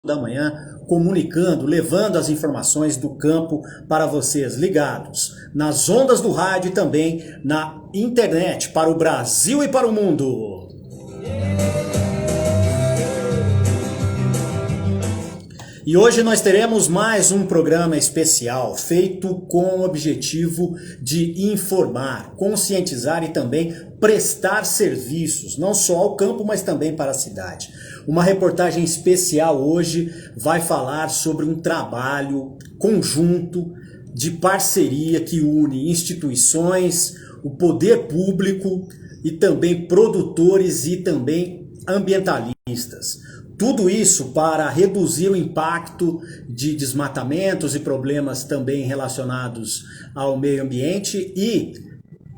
da manhã, comunicando, levando as informações do campo para vocês, ligados nas ondas do rádio e também na internet, para o Brasil e para o mundo. E hoje nós teremos mais um programa especial feito com o objetivo de informar, conscientizar e também prestar serviços, não só ao campo, mas também para a cidade. Uma reportagem especial hoje vai falar sobre um trabalho conjunto de parceria que une instituições, o poder público e também produtores e também ambientalistas. Tudo isso para reduzir o impacto de desmatamentos e problemas também relacionados ao meio ambiente e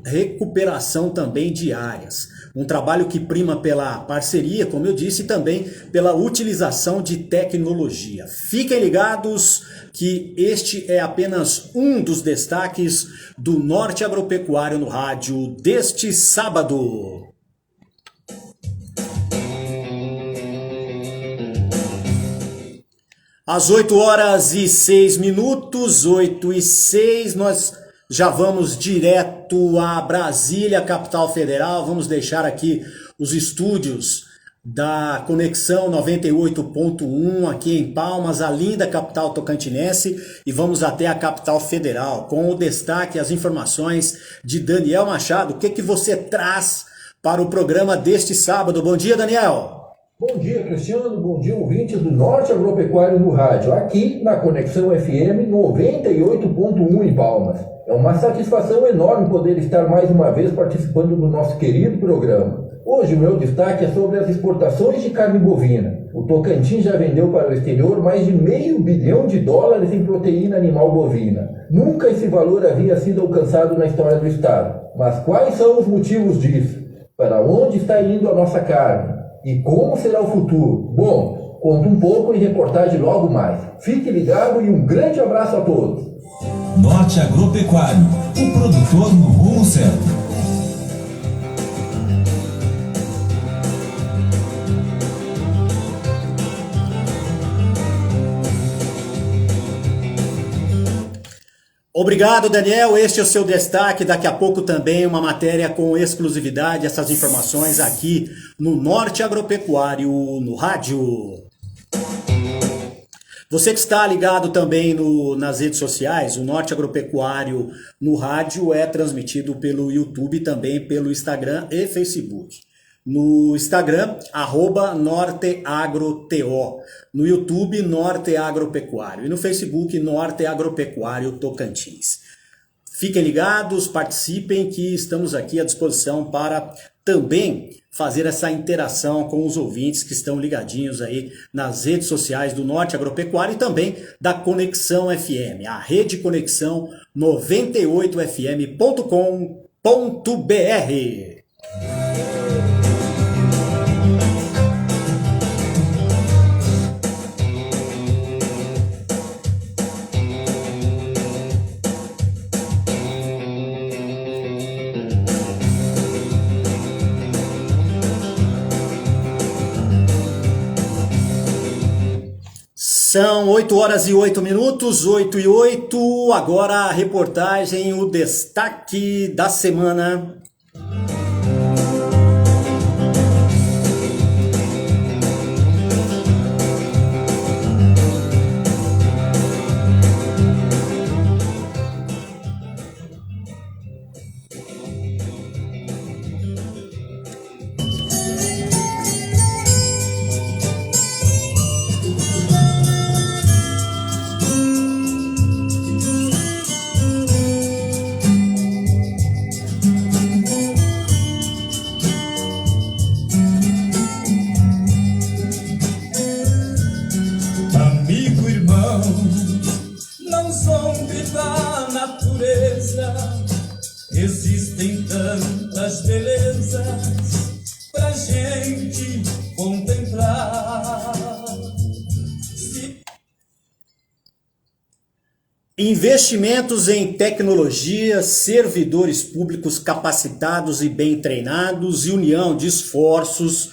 recuperação também de áreas. Um trabalho que prima pela parceria, como eu disse, e também pela utilização de tecnologia. Fiquem ligados que este é apenas um dos destaques do Norte Agropecuário no rádio deste sábado. Às 8h06, 8h06, nós já vamos direto a Brasília, capital federal. Vamos deixar aqui os estúdios da Conexão 98.1 aqui em Palmas, a linda capital tocantinense, e vamos até a capital federal com o destaque, as informações de Daniel Machado. O que você traz para o programa deste sábado? Bom dia, Daniel. Bom dia, Cristiano. Bom dia, ouvintes do Norte Agropecuário no Rádio, aqui na Conexão FM 98.1 em Palmas. É uma satisfação enorme poder estar mais uma vez participando do nosso querido programa. Hoje o meu destaque é sobre as exportações de carne bovina. O Tocantins já vendeu para o exterior mais de $500 milhão em proteína animal bovina. Nunca esse valor havia sido alcançado na história do estado. Mas quais são os motivos disso? Para onde está indo a nossa carne? E como será o futuro? Bom, conto um pouco em reportagem logo mais. Fique ligado e um grande abraço a todos. Norte Agropecuário, o produtor no rumo certo. Obrigado, Daniel. Este é o seu destaque. Daqui a pouco também uma matéria com exclusividade, essas informações aqui no Norte Agropecuário, no rádio. Você que está ligado também nas redes sociais, o Norte Agropecuário no rádio é transmitido pelo YouTube e também pelo Instagram e Facebook. No Instagram, @NorteAgroTO. No YouTube, Norte Agropecuário. E no Facebook, Norte Agropecuário Tocantins. Fiquem ligados, participem, que estamos aqui à disposição para também fazer essa interação com os ouvintes que estão ligadinhos aí nas redes sociais do Norte Agropecuário e também da Conexão FM, a Rede Conexão 98fm.com.br. São 8h08, 8h08. Agora a reportagem, o destaque da semana. Existem tantas belezas pra gente contemplar. Investimentos em tecnologia, servidores públicos capacitados e bem treinados e união de esforços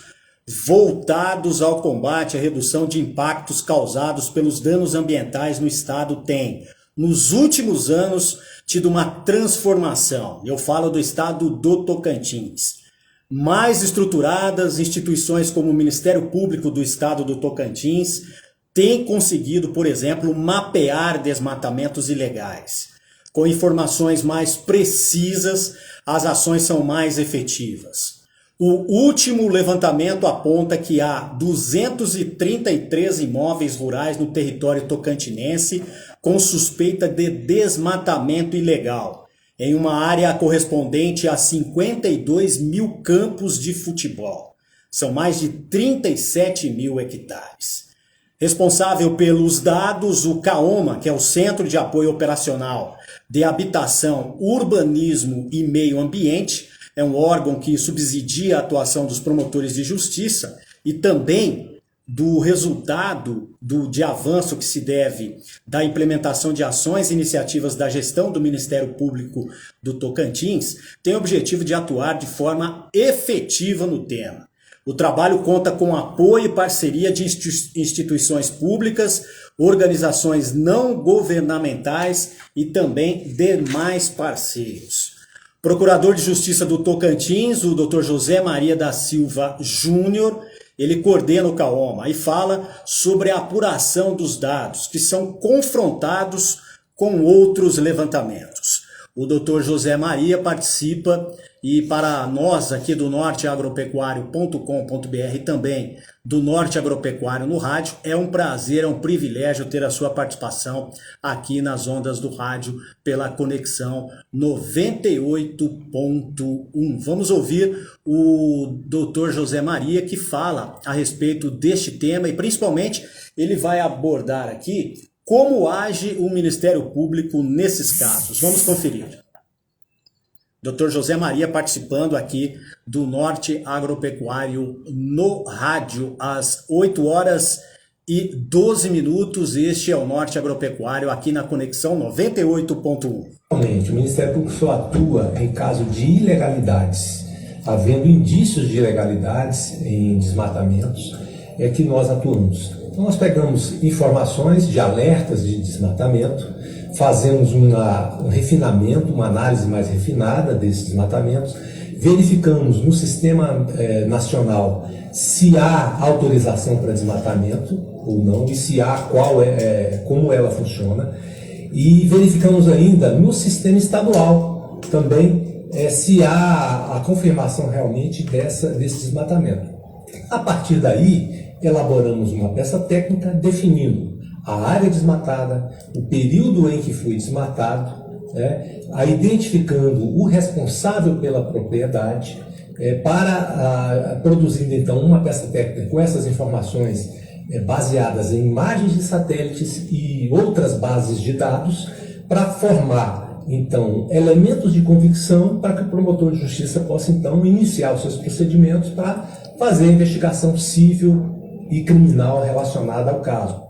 voltados ao combate e à redução de impactos causados pelos danos ambientais no estado têm, nos últimos anos, tido uma transformação. Eu falo do estado do Tocantins. Mais estruturadas, instituições como o Ministério Público do Estado do Tocantins têm conseguido, por exemplo, mapear desmatamentos ilegais. Com informações mais precisas, as ações são mais efetivas. O último levantamento aponta que há 233 imóveis rurais no território tocantinense com suspeita de desmatamento ilegal, em uma área correspondente a 52 mil campos de futebol. São mais de 37 mil hectares. Responsável pelos dados, o CAOMA, que é o Centro de Apoio Operacional de Habitação, Urbanismo e Meio Ambiente, é um órgão que subsidia a atuação dos promotores de justiça e também do resultado de avanço que se deve da implementação de ações e iniciativas da gestão do Ministério Público do Tocantins, tem o objetivo de atuar de forma efetiva no tema. O trabalho conta com apoio e parceria de instituições públicas, organizações não governamentais e também demais parceiros. Procurador de Justiça do Tocantins, o Dr. José Maria da Silva Júnior, ele coordena o CAOMA e fala sobre a apuração dos dados que são confrontados com outros levantamentos. O Dr. José Maria participa e para nós aqui do norteagropecuario.com.br e também do Norte Agropecuário no rádio, é um prazer, é um privilégio ter a sua participação aqui nas ondas do rádio pela conexão 98.1. Vamos ouvir o Dr. José Maria que fala a respeito deste tema e principalmente ele vai abordar aqui como age o Ministério Público nesses casos. Vamos conferir. Dr. José Maria participando aqui do Norte Agropecuário no rádio, às 8 horas e 12 minutos. Este é o Norte Agropecuário aqui na Conexão 98.1. Realmente, o Ministério Público só atua em caso de ilegalidades. Havendo indícios de ilegalidades em desmatamentos, é que nós atuamos. Então, nós pegamos informações de alertas de desmatamento, fazemos um refinamento, uma análise mais refinada desses desmatamentos, verificamos no Sistema Nacional se há autorização para desmatamento ou não, e se há, como ela funciona, e verificamos ainda no Sistema Estadual também se há a confirmação realmente desse desmatamento. A partir daí, elaboramos uma peça técnica definindo a área desmatada, o período em que foi desmatado, identificando o responsável pela propriedade, produzindo então uma peça técnica com essas informações baseadas em imagens de satélites e outras bases de dados, para formar então elementos de convicção para que o promotor de justiça possa então iniciar os seus procedimentos para fazer a investigação civil e criminal relacionada ao caso.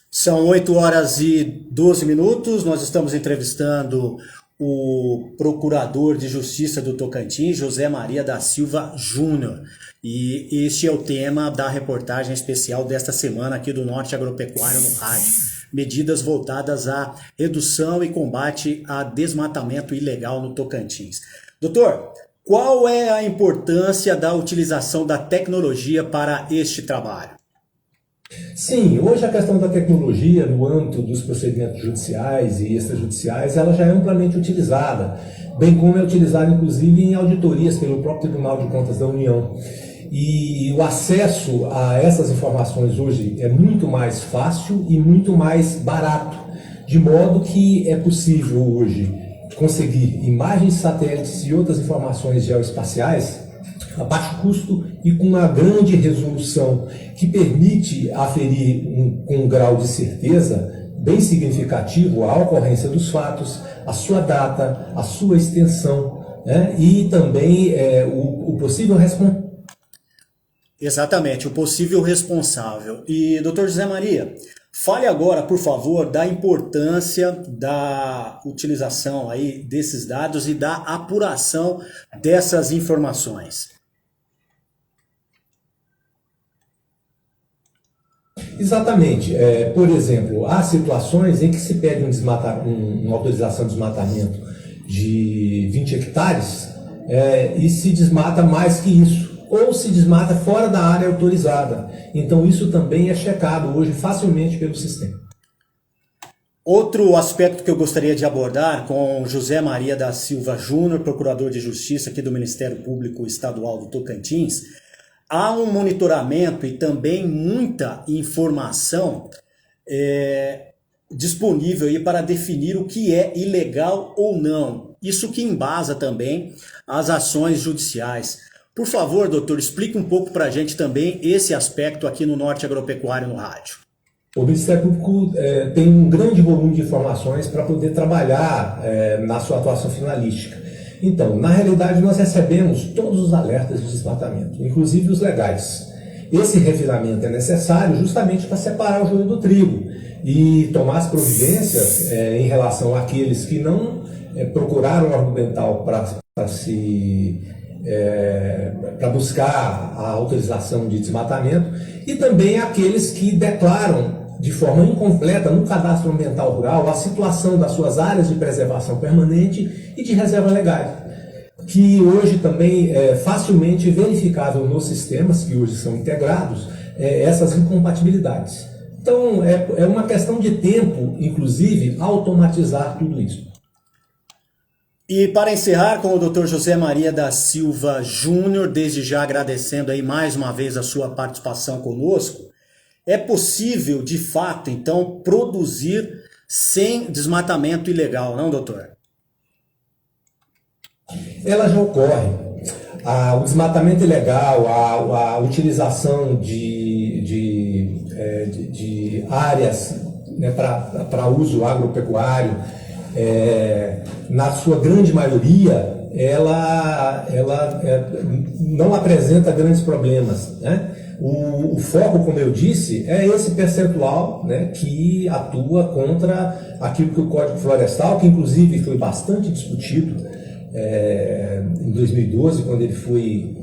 São 8 horas e 12 minutos, nós estamos entrevistando o Procurador de Justiça do Tocantins, José Maria da Silva Júnior. E este é o tema da reportagem especial desta semana aqui do Norte Agropecuário no rádio. Medidas voltadas à redução e combate a desmatamento ilegal no Tocantins. Doutor, qual é a importância da utilização da tecnologia para este trabalho? Sim, hoje a questão da tecnologia no âmbito dos procedimentos judiciais e extrajudiciais, ela já é amplamente utilizada, bem como é utilizada inclusive em auditorias pelo próprio Tribunal de Contas da União. E o acesso a essas informações hoje é muito mais fácil e muito mais barato, de modo que é possível hoje conseguir imagens de satélites e outras informações geoespaciais a baixo custo e com uma grande resolução que permite aferir com um grau de certeza bem significativo a ocorrência dos fatos, a sua data, a sua extensão, e também o possível responsável. Exatamente, o possível responsável. E, doutor José Maria, fale agora, por favor, da importância da utilização aí desses dados e da apuração dessas informações. Exatamente. Por exemplo, há situações em que se pede uma autorização de desmatamento de 20 hectares e se desmata mais que isso, ou se desmata fora da área autorizada. Então isso também é checado hoje facilmente pelo sistema. Outro aspecto que eu gostaria de abordar com José Maria da Silva Júnior, procurador de Justiça aqui do Ministério Público Estadual do Tocantins, há um monitoramento e também muita informação disponível aí para definir o que é ilegal ou não. Isso que embasa também as ações judiciais. Por favor, doutor, explique um pouco para a gente também esse aspecto aqui no Norte Agropecuário no Rádio. O Ministério Público tem um grande volume de informações para poder trabalhar na sua atuação finalística. Então, na realidade, nós recebemos todos os alertas de desmatamento, inclusive os legais. Esse refinamento é necessário justamente para separar o joio do trigo e tomar as providências em relação àqueles que não procuraram o argumental para buscar a autorização de desmatamento e também aqueles que declaram de forma incompleta no cadastro ambiental rural a situação das suas áreas de preservação permanente e de reserva legais, que hoje também é facilmente verificável nos sistemas que hoje são integrados essas incompatibilidades. Então é uma questão de tempo, inclusive, automatizar tudo isso. E para encerrar com o Dr. José Maria da Silva Júnior, desde já agradecendo aí mais uma vez a sua participação conosco, é possível, de fato, então, produzir sem desmatamento ilegal, não, doutor? Ela já ocorre. O desmatamento ilegal, a utilização de áreas para uso agropecuário, na sua grande maioria, ela não apresenta grandes problemas, né? O foco, como eu disse, é esse percentual, né, que atua contra aquilo que o Código Florestal, que inclusive foi bastante discutido em 2012, quando ele foi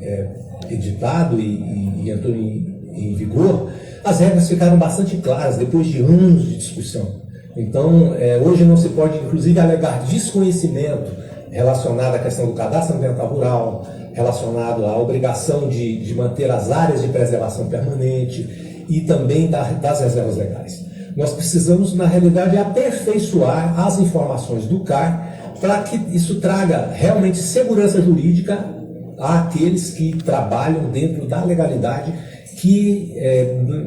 editado e entrou em vigor, as regras ficaram bastante claras depois de anos de discussão. Então, hoje não se pode, inclusive, alegar desconhecimento relacionado à questão do cadastro ambiental rural, relacionado à obrigação de manter as áreas de preservação permanente e também das reservas legais. Nós precisamos, na realidade, aperfeiçoar as informações do CAR para que isso traga realmente segurança jurídica àqueles que trabalham dentro da legalidade, que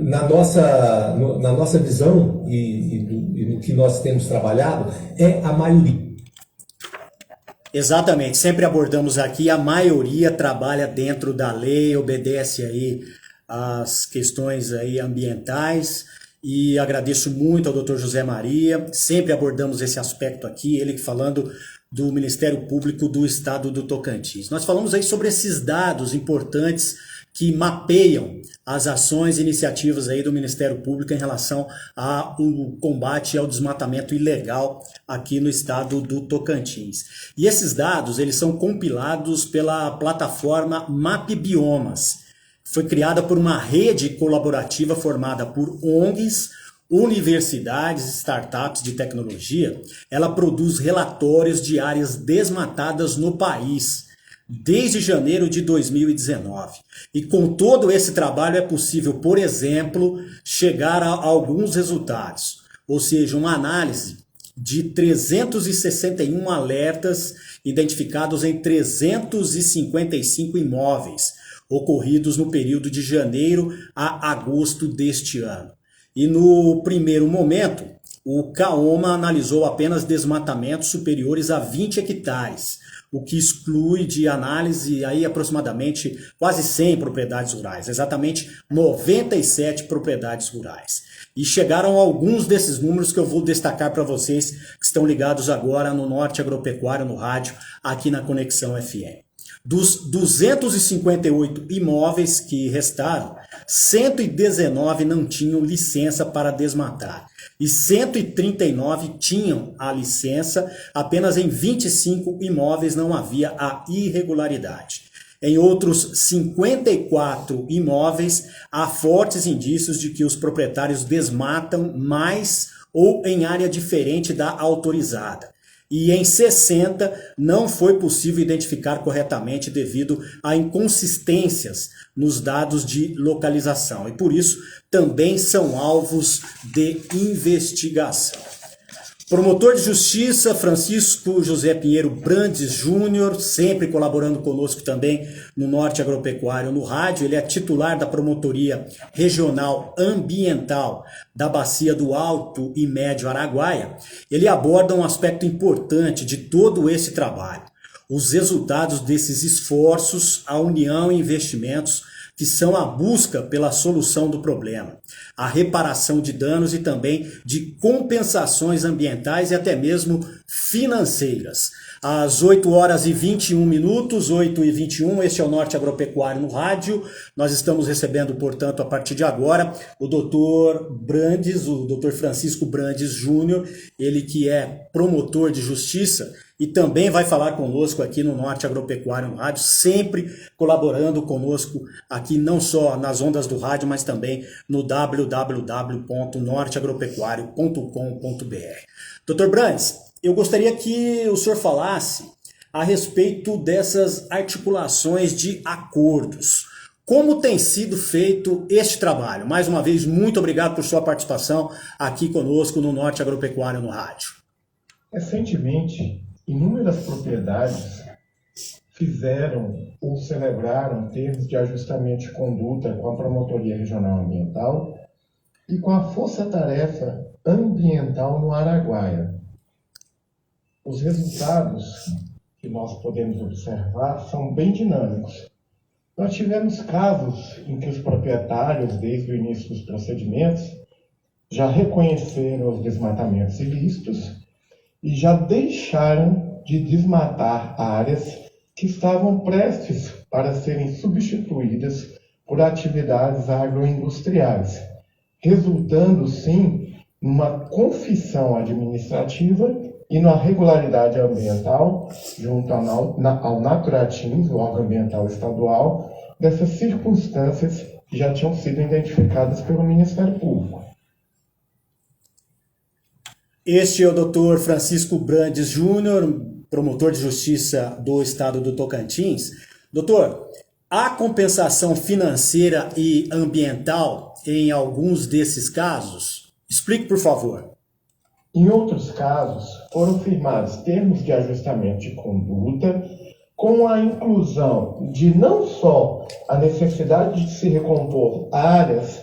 na nossa visão e no que nós temos trabalhado é a maioria. Exatamente, sempre abordamos aqui, a maioria trabalha dentro da lei, obedece aí às questões aí ambientais, e agradeço muito ao Dr. José Maria, sempre abordamos esse aspecto aqui, ele falando do Ministério Público do Estado do Tocantins. Nós falamos aí sobre esses dados importantes que mapeiam as ações e iniciativas aí do Ministério Público em relação ao combate ao desmatamento ilegal aqui no estado do Tocantins. E esses dados, eles são compilados pela plataforma MapBiomas. Foi criada por uma rede colaborativa formada por ONGs, universidades, startups de tecnologia. Ela produz relatórios de áreas desmatadas no país desde janeiro de 2019. E com todo esse trabalho é possível, por exemplo, chegar a alguns resultados. Ou seja, uma análise de 361 alertas identificados em 355 imóveis, ocorridos no período de janeiro a agosto deste ano. E no primeiro momento, o CAOMA analisou apenas desmatamentos superiores a 20 hectares, o que exclui de análise aí aproximadamente quase 100 propriedades rurais, exatamente 97 propriedades rurais. E chegaram alguns desses números que eu vou destacar para vocês que estão ligados agora no Norte Agropecuário no rádio, aqui na Conexão FM. Dos 258 imóveis que restaram, 119 não tinham licença para desmatar e 139 tinham a licença, apenas em 25 imóveis não havia a irregularidade. Em outros 54 imóveis, há fortes indícios de que os proprietários desmatam mais ou em área diferente da autorizada. E em 60 não foi possível identificar corretamente devido a inconsistências nos dados de localização. E por isso também são alvos de investigação. Promotor de Justiça Francisco José Pinheiro Brandes Júnior, sempre colaborando conosco também no Norte Agropecuário no rádio. Ele é titular da Promotoria Regional Ambiental da Bacia do Alto e Médio Araguaia. Ele aborda um aspecto importante de todo esse trabalho: os resultados desses esforços, a união e investimentos que são a busca pela solução do problema, a reparação de danos e também de compensações ambientais e até mesmo financeiras. Às 8 horas e 21 minutos, 8 e 21, este é o Norte Agropecuário no rádio. Nós estamos recebendo, portanto, a partir de agora, o Dr. Brandes, o Dr. Francisco Brandes Júnior, ele que é promotor de justiça e também vai falar conosco aqui no Norte Agropecuário no rádio, sempre colaborando conosco aqui não só nas ondas do rádio, mas também no www.norteagropecuario.com.br. Dr. Brandes, eu gostaria que o senhor falasse a respeito dessas articulações de acordos. Como tem sido feito este trabalho? Mais uma vez, muito obrigado por sua participação aqui conosco no Norte Agropecuário no rádio. Recentemente, inúmeras propriedades fizeram ou celebraram termos de ajustamento de conduta com a Promotoria Regional Ambiental e com a Força Tarefa Ambiental no Araguaia. Os resultados que nós podemos observar são bem dinâmicos. Nós tivemos casos em que os proprietários, desde o início dos procedimentos, já reconheceram os desmatamentos ilícitos e já deixaram de desmatar áreas que estavam prestes para serem substituídas por atividades agroindustriais, resultando, sim, numa confissão administrativa e na regularidade ambiental, junto ao Naturatins, o órgão ambiental estadual, dessas circunstâncias que já tinham sido identificadas pelo Ministério Público. Este é o Dr. Francisco Brandes Júnior, promotor de justiça do estado do Tocantins. Doutor, há compensação financeira e ambiental em alguns desses casos? Explique, por favor. Em outros casos, foram firmados termos de ajustamento de conduta com a inclusão de não só a necessidade de se recompor áreas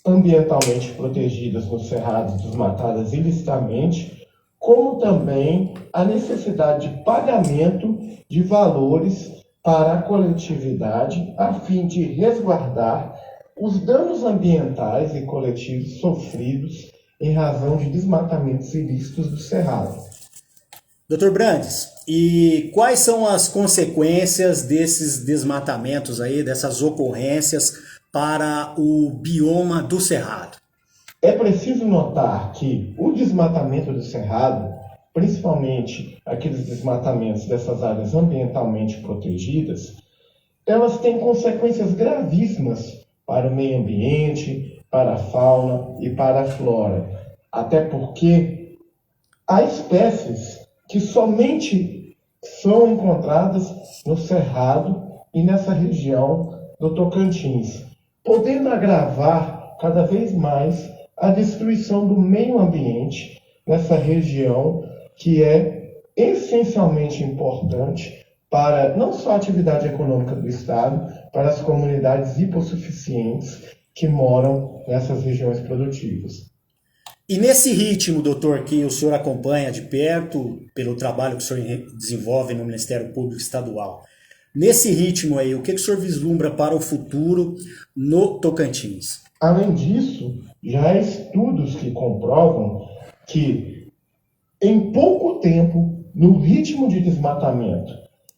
ambientalmente protegidas nos cerrados desmatadas ilicitamente, como também a necessidade de pagamento de valores para a coletividade a fim de resguardar os danos ambientais e coletivos sofridos em razão de desmatamentos ilícitos do cerrado. Dr. Brandes, e quais são as consequências desses desmatamentos aí, dessas ocorrências para o bioma do cerrado? É preciso notar que o desmatamento do cerrado, principalmente aqueles desmatamentos dessas áreas ambientalmente protegidas, elas têm consequências gravíssimas para o meio ambiente, para a fauna e para a flora, até porque há espécies que somente são encontradas no Cerrado e nessa região do Tocantins, podendo agravar cada vez mais a destruição do meio ambiente nessa região que é essencialmente importante para não só a atividade econômica do Estado, para as comunidades hipossuficientes que moram nessas regiões produtivas. E nesse ritmo, doutor, que o senhor acompanha de perto, pelo trabalho que o senhor desenvolve no Ministério Público Estadual, nesse ritmo aí, o que o senhor vislumbra para o futuro no Tocantins? Além disso, já há estudos que comprovam que, em pouco tempo, no ritmo de desmatamento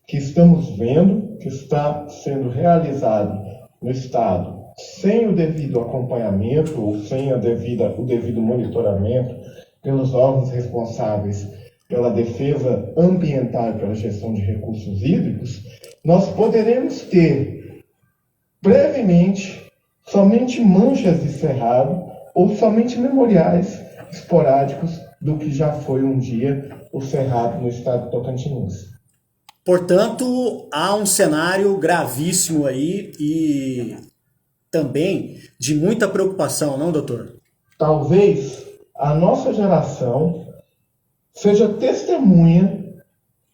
que estamos vendo, que está sendo realizado no Estado, sem o devido acompanhamento ou sem o devido monitoramento pelos órgãos responsáveis pela defesa ambiental e pela gestão de recursos hídricos, nós poderemos ter brevemente somente manchas de cerrado ou somente memoriais esporádicos do que já foi um dia o cerrado no estado tocantinense. Portanto, há um cenário gravíssimo aí e também de muita preocupação, não, doutor? Talvez a nossa geração seja testemunha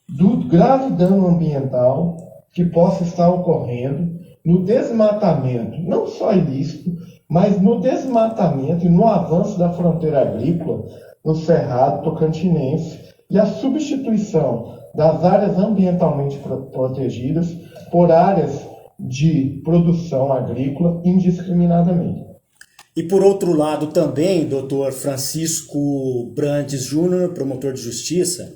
do grave dano ambiental que possa estar ocorrendo no desmatamento, não só ilícito, mas no desmatamento e no avanço da fronteira agrícola no Cerrado Tocantinense e a substituição das áreas ambientalmente protegidas por áreas de produção agrícola indiscriminadamente. E por outro lado também, doutor Francisco Brandes Júnior, promotor de justiça,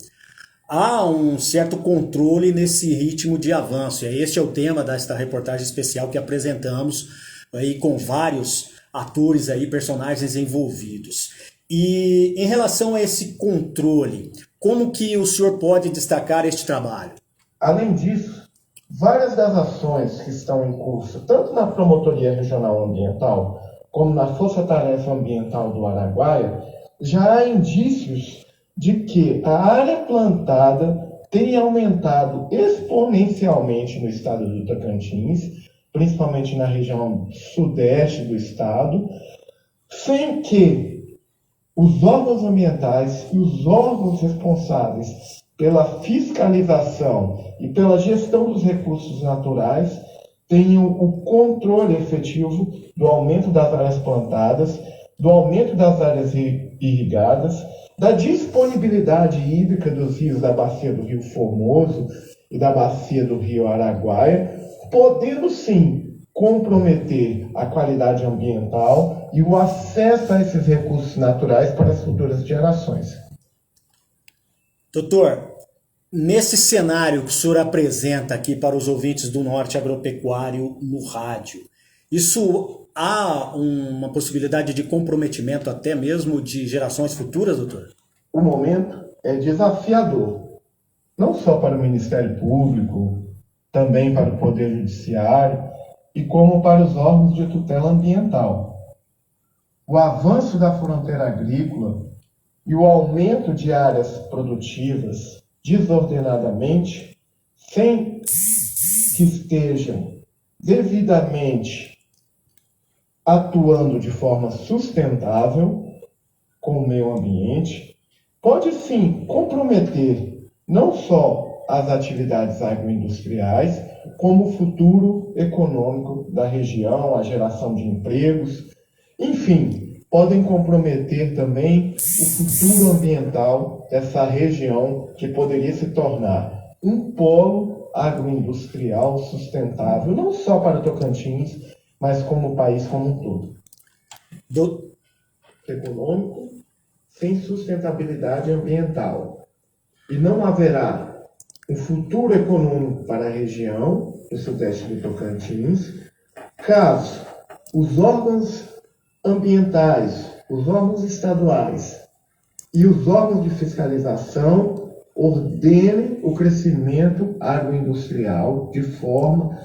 há um certo controle nesse ritmo de avanço. E este é o tema desta reportagem especial que apresentamos aí com vários atores aí, personagens envolvidos. E em relação a esse controle, como que o senhor pode destacar este trabalho? Além disso, várias das ações que estão em curso, tanto na Promotoria Regional Ambiental, como na Força Tarefa Ambiental do Araguaia, já há indícios de que a área plantada tem aumentado exponencialmente no estado do Tocantins, principalmente na região sudeste do estado, sem que os órgãos ambientais e os órgãos responsáveis pela fiscalização e pela gestão dos recursos naturais tenham o controle efetivo do aumento das áreas plantadas, do aumento das áreas irrigadas, da disponibilidade hídrica dos rios da bacia do Rio Formoso e da bacia do Rio Araguaia, podendo sim comprometer a qualidade ambiental e o acesso a esses recursos naturais para as futuras gerações. Doutor, nesse cenário que o senhor apresenta aqui para os ouvintes do Norte Agropecuário no rádio, isso há uma possibilidade de comprometimento até mesmo de gerações futuras, doutor? O momento é desafiador, não só para o Ministério Público, também para o Poder Judiciário e como para os órgãos de tutela ambiental. O avanço da fronteira agrícola e o aumento de áreas produtivas desordenadamente, sem que estejam devidamente atuando de forma sustentável com o meio ambiente, pode sim comprometer não só as atividades agroindustriais, como o futuro econômico da região, a geração de empregos, enfim, podem comprometer também o futuro ambiental dessa região que poderia se tornar um polo agroindustrial sustentável, não só para Tocantins, mas como o país como um todo. Econômico sem sustentabilidade ambiental. E não haverá um futuro econômico para a região do sudeste do Tocantins, caso os órgãos ambientais, os órgãos estaduais e os órgãos de fiscalização ordenem o crescimento agroindustrial de forma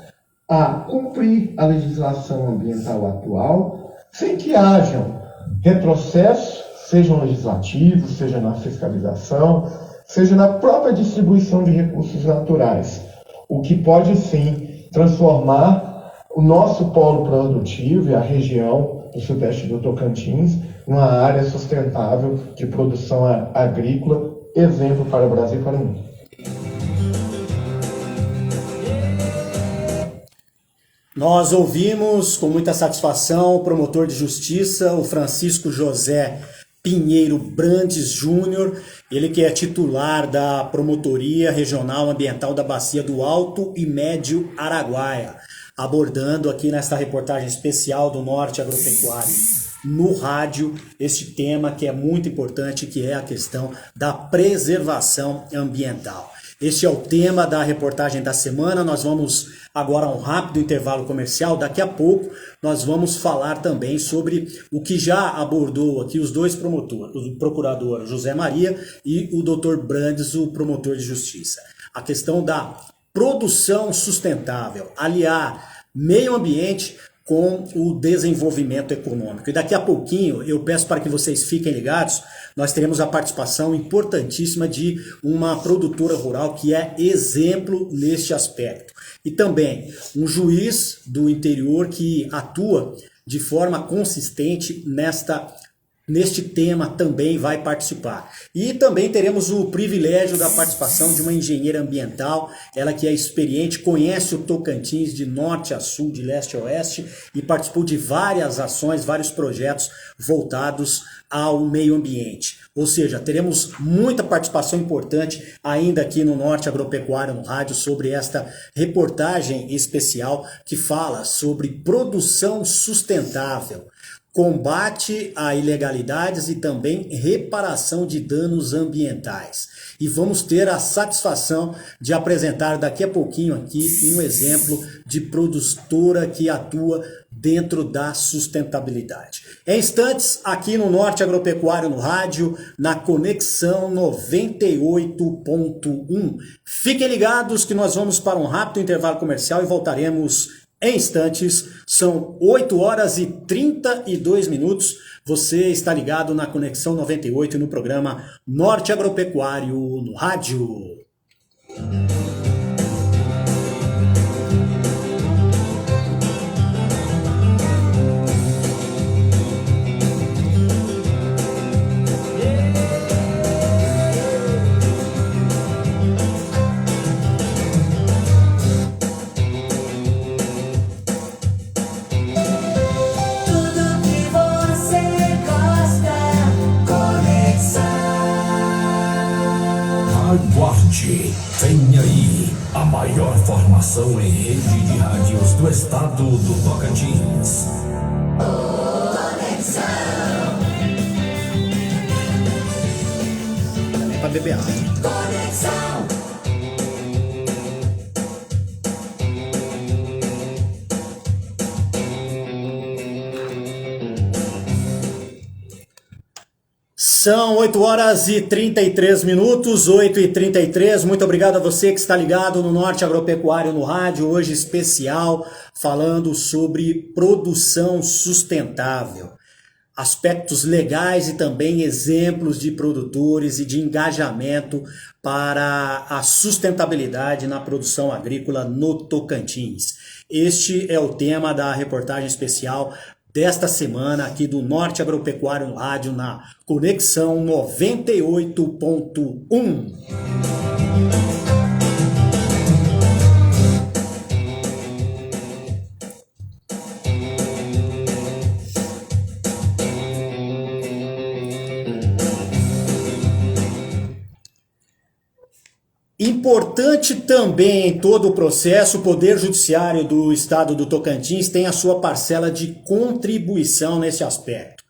a cumprir a legislação ambiental atual, sem que hajam retrocessos, sejam legislativos, seja na fiscalização, seja na própria distribuição de recursos naturais, o que pode sim transformar o nosso polo produtivo e a região do sudeste do Tocantins numa área sustentável de produção agrícola, exemplo para o Brasil e para o mundo. Nós ouvimos com muita satisfação o promotor de justiça, o Francisco José Pinheiro Brandes Júnior, ele que é titular da Promotoria Regional Ambiental da Bacia do Alto e Médio Araguaia, abordando aqui nesta reportagem especial do Norte Agropecuário no rádio este tema que é muito importante, que é a questão da preservação ambiental. Este é o tema da reportagem da semana. Nós vamos agora a um rápido intervalo comercial. Daqui a pouco nós vamos falar também sobre o que já abordou aqui os dois promotores, o procurador José Maria e o Dr. Brandes, o promotor de justiça. A questão da produção sustentável, aliar meio ambiente com o desenvolvimento econômico. E daqui a pouquinho, eu peço para que vocês fiquem ligados, nós teremos a participação importantíssima de uma produtora rural que é exemplo neste aspecto. E também um juiz do interior que atua de forma consistente neste tema também vai participar. E também teremos o privilégio da participação de uma engenheira ambiental, ela que é experiente, conhece o Tocantins de norte a sul, de leste a oeste e participou de várias ações, vários projetos voltados ao meio ambiente. Ou seja, teremos muita participação importante ainda aqui no Norte Agropecuário no rádio sobre esta reportagem especial que fala sobre produção sustentável, combate a ilegalidades e também reparação de danos ambientais. E vamos ter a satisfação de apresentar daqui a pouquinho aqui um exemplo de produtora que atua dentro da sustentabilidade. Em instantes, aqui no Norte Agropecuário no rádio, na Conexão 98.1. Fiquem ligados que nós vamos para um rápido intervalo comercial e voltaremos em instantes. São 8 horas e 32 minutos. Você está ligado na Conexão 98 no programa Norte Agropecuário no rádio. Aguarde, vem aí a maior formação em rede de rádios do estado do Tocantins. Conexão. É para beber água. Conexão. São 8 horas e 33 minutos, 8 e 33. Muito obrigado a você que está ligado no Norte Agropecuário no rádio, hoje especial, falando sobre produção sustentável. Aspectos legais e também exemplos de produtores e de engajamento para a sustentabilidade na produção agrícola no Tocantins. Este é o tema da reportagem especial desta semana aqui do Norte Agropecuário no rádio, na Conexão 98.1. Importante também em todo o processo, o Poder Judiciário do Estado do Tocantins tem a sua parcela de contribuição nesse aspecto.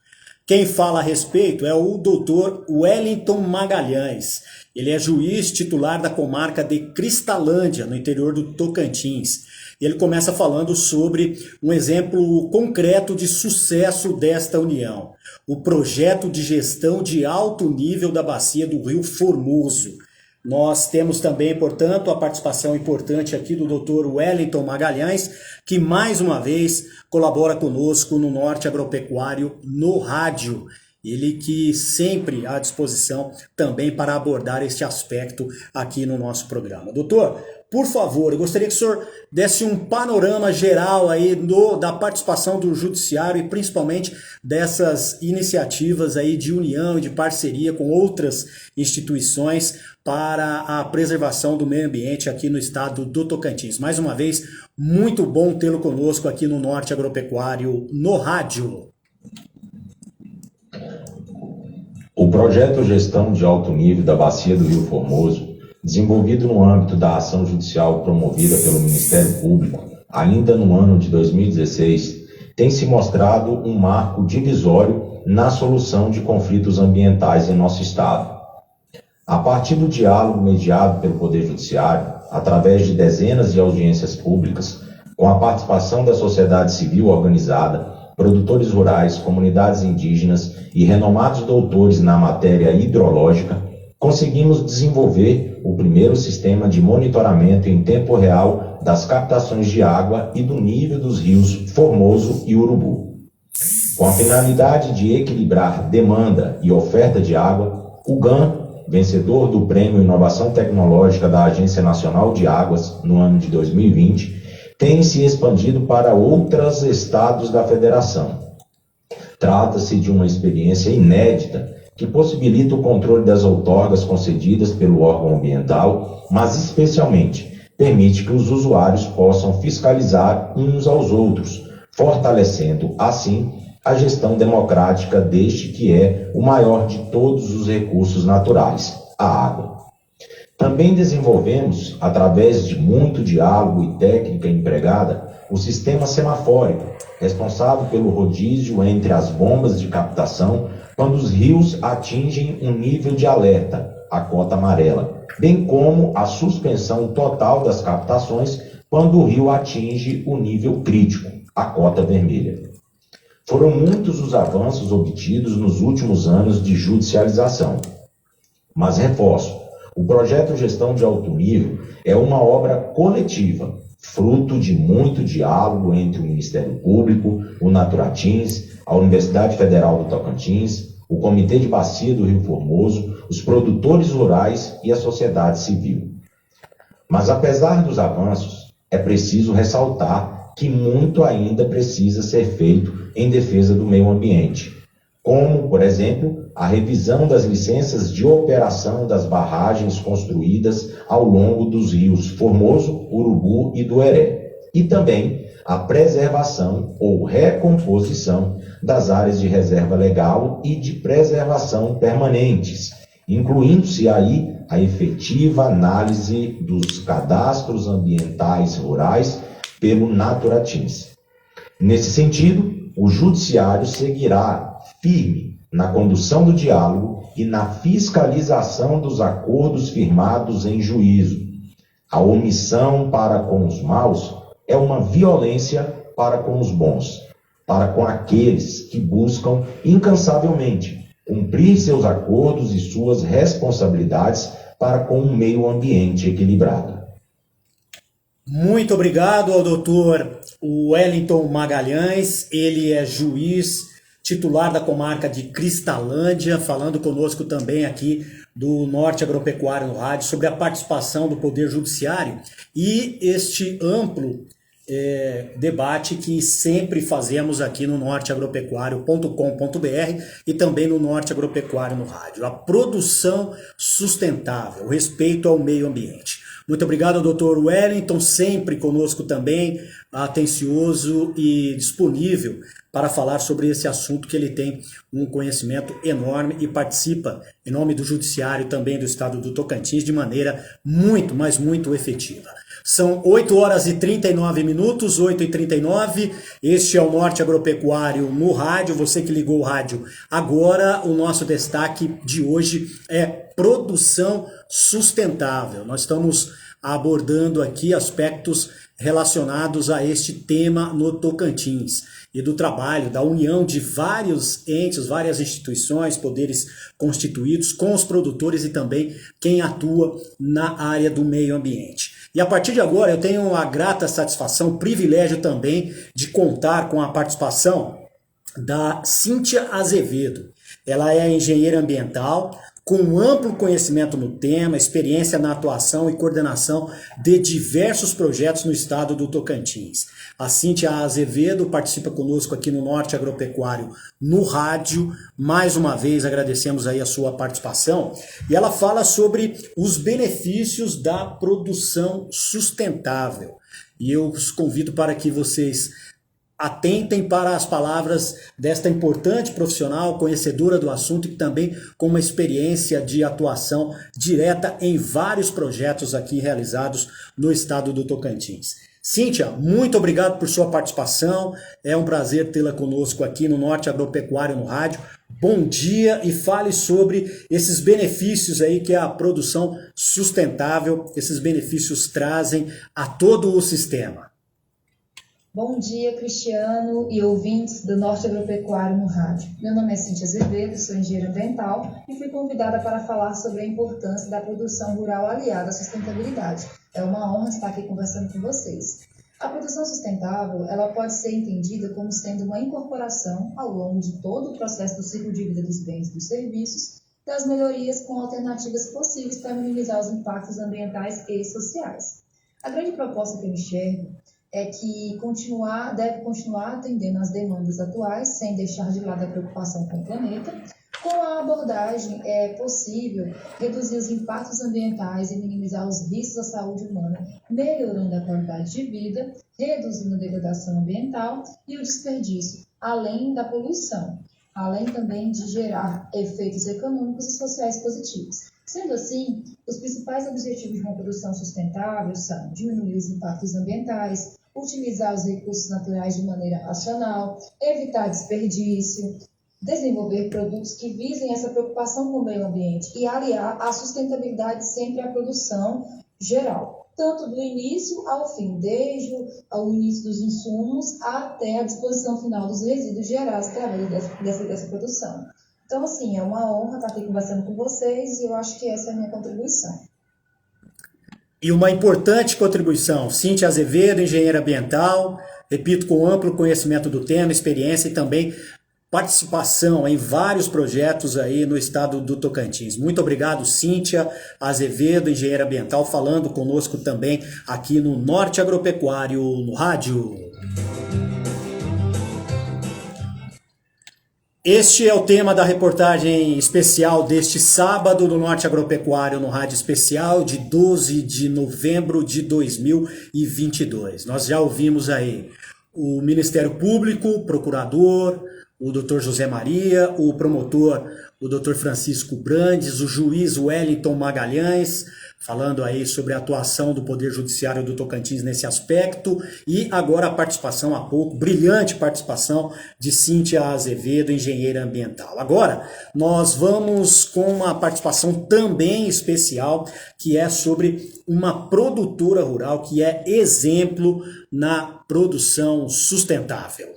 Quem fala a respeito é o Dr. Wellington Magalhães. Ele é juiz titular da comarca de Cristalândia, no interior do Tocantins. Ele começa falando sobre um exemplo concreto de sucesso desta união, o projeto de gestão de alto nível da bacia do Rio Formoso. Nós temos também, portanto, a participação importante aqui do Dr. Wellington Magalhães, que mais uma vez colabora conosco no Norte Agropecuário no rádio. Ele que sempre à disposição também para abordar este aspecto aqui no nosso programa. Doutor, por favor, eu gostaria que o senhor desse um panorama geral aí da participação do Judiciário e principalmente dessas iniciativas aí de união e de parceria com outras instituições para a preservação do meio ambiente aqui no estado do Tocantins. Mais uma vez, muito bom tê-lo conosco aqui no Norte Agropecuário no rádio. O projeto Gestão de Alto Nível da Bacia do Rio Formoso, desenvolvido no âmbito da ação judicial promovida pelo Ministério Público, ainda no ano de 2016, tem se mostrado um marco divisório na solução de conflitos ambientais em nosso estado. A partir do diálogo mediado pelo Poder Judiciário, através de dezenas de audiências públicas, com a participação da sociedade civil organizada, produtores rurais, comunidades indígenas e renomados doutores na matéria hidrológica, conseguimos desenvolver o primeiro sistema de monitoramento em tempo real das captações de água e do nível dos rios Formoso e Urubu. Com a finalidade de equilibrar demanda e oferta de água, o GAN, vencedor do Prêmio Inovação Tecnológica da Agência Nacional de Águas no ano de 2020, tem se expandido para outros estados da federação. Trata-se de uma experiência inédita que possibilita o controle das outorgas concedidas pelo órgão ambiental, mas especialmente permite que os usuários possam fiscalizar uns aos outros, fortalecendo, assim, a gestão democrática deste que é o maior de todos os recursos naturais, a água. Também desenvolvemos, através de muito diálogo e técnica empregada, o sistema semafórico, responsável pelo rodízio entre as bombas de captação quando os rios atingem um nível de alerta, a cota amarela, bem como a suspensão total das captações quando o rio atinge o nível crítico, a cota vermelha. Foram muitos os avanços obtidos nos últimos anos de judicialização. Mas reforço, o projeto Gestão de Alto Nível é uma obra coletiva, fruto de muito diálogo entre o Ministério Público, o Naturatins, a Universidade Federal do Tocantins, o Comitê de Bacia do Rio Formoso, os produtores rurais e a sociedade civil. Mas apesar dos avanços, é preciso ressaltar que muito ainda precisa ser feito em defesa do meio ambiente, como, por exemplo, a revisão das licenças de operação das barragens construídas ao longo dos rios Formoso, Urubu e Dueré, e também a preservação ou recomposição das áreas de reserva legal e de preservação permanentes, incluindo-se aí a efetiva análise dos cadastros ambientais rurais pelo Naturatins. Nesse sentido, o Judiciário seguirá firme na condução do diálogo e na fiscalização dos acordos firmados em juízo. A omissão para com os maus é uma violência para com os bons, para com aqueles que buscam incansavelmente cumprir seus acordos e suas responsabilidades para com um meio ambiente equilibrado. Muito obrigado ao doutor Wellington Magalhães, ele é juiz titular da comarca de Cristalândia, falando conosco também aqui do Norte Agropecuário no Rádio sobre a participação do Poder Judiciário e este amplo debate que sempre fazemos aqui no norteagropecuário.com.br e também no Norte Agropecuário no Rádio. A produção sustentável, o respeito ao meio ambiente. Muito obrigado ao Dr. Wellington, sempre conosco também, atencioso e disponível para falar sobre esse assunto que ele tem um conhecimento enorme e participa em nome do Judiciário também do Estado do Tocantins de maneira muito, mas muito efetiva. São 8 horas e 39 minutos, 8h39, este é o Norte Agropecuário no rádio, você que ligou o rádio agora, o nosso destaque de hoje é produção sustentável. Nós estamos abordando aqui aspectos relacionados a este tema no Tocantins e do trabalho, da união de vários entes, várias instituições, poderes constituídos com os produtores e também quem atua na área do meio ambiente. E a partir de agora eu tenho a grata satisfação, o privilégio também de contar com a participação da Cíntia Azevedo. Ela é engenheira ambiental, com amplo conhecimento no tema, experiência na atuação e coordenação de diversos projetos no estado do Tocantins. A Cíntia Azevedo participa conosco aqui no Norte Agropecuário no rádio. Mais uma vez agradecemos aí a sua participação. E ela fala sobre os benefícios da produção sustentável. E eu os convido para que vocês atentem para as palavras desta importante profissional, conhecedora do assunto e também com uma experiência de atuação direta em vários projetos aqui realizados no estado do Tocantins. Cíntia, muito obrigado por sua participação, é um prazer tê-la conosco aqui no Norte Agropecuário no rádio. Bom dia e fale sobre esses benefícios aí que a produção sustentável, esses benefícios trazem a todo o sistema. Bom dia, Cristiano e ouvintes do Norte Agropecuário no Rádio. Meu nome é Cíntia Azevedo, sou engenheira ambiental e fui convidada para falar sobre a importância da produção rural aliada à sustentabilidade. É uma honra estar aqui conversando com vocês. A produção sustentável, ela pode ser entendida como sendo uma incorporação ao longo de todo o processo do ciclo de vida dos bens e dos serviços, das melhorias com alternativas possíveis para minimizar os impactos ambientais e sociais. A grande proposta que eu enxergo é que deve continuar atendendo às demandas atuais, sem deixar de lado a preocupação com o planeta. Com a abordagem, é possível reduzir os impactos ambientais e minimizar os riscos à saúde humana, melhorando a qualidade de vida, reduzindo a degradação ambiental e o desperdício, além da poluição, além também de gerar efeitos econômicos e sociais positivos. Sendo assim, os principais objetivos de uma produção sustentável são diminuir os impactos ambientais, utilizar os recursos naturais de maneira racional, evitar desperdício, desenvolver produtos que visem essa preocupação com o meio ambiente e aliar a sustentabilidade sempre à produção geral, tanto do início ao fim, desde o início dos insumos até a disposição final dos resíduos gerados através dessa produção. Então, assim, é uma honra estar aqui conversando com vocês e eu acho que essa é a minha contribuição. E uma importante contribuição, Cíntia Azevedo, engenheira ambiental, repito, com amplo conhecimento do tema, experiência e também participação em vários projetos aí no estado do Tocantins. Muito obrigado, Cíntia Azevedo, engenheira ambiental, falando conosco também aqui no Norte Agropecuário no Rádio. Este é o tema da reportagem especial deste sábado no Norte Agropecuário no Rádio Especial de 12 de novembro de 2022. Nós já ouvimos aí o Ministério Público, o procurador, o Dr. José Maria, o promotor, o Dr. Francisco Brandes, o juiz Wellington Magalhães, falando aí sobre a atuação do Poder Judiciário do Tocantins nesse aspecto, e agora a participação há pouco, brilhante participação de Cíntia Azevedo, engenheira ambiental. Agora, nós vamos com uma participação também especial, que é sobre uma produtora rural que é exemplo na produção sustentável.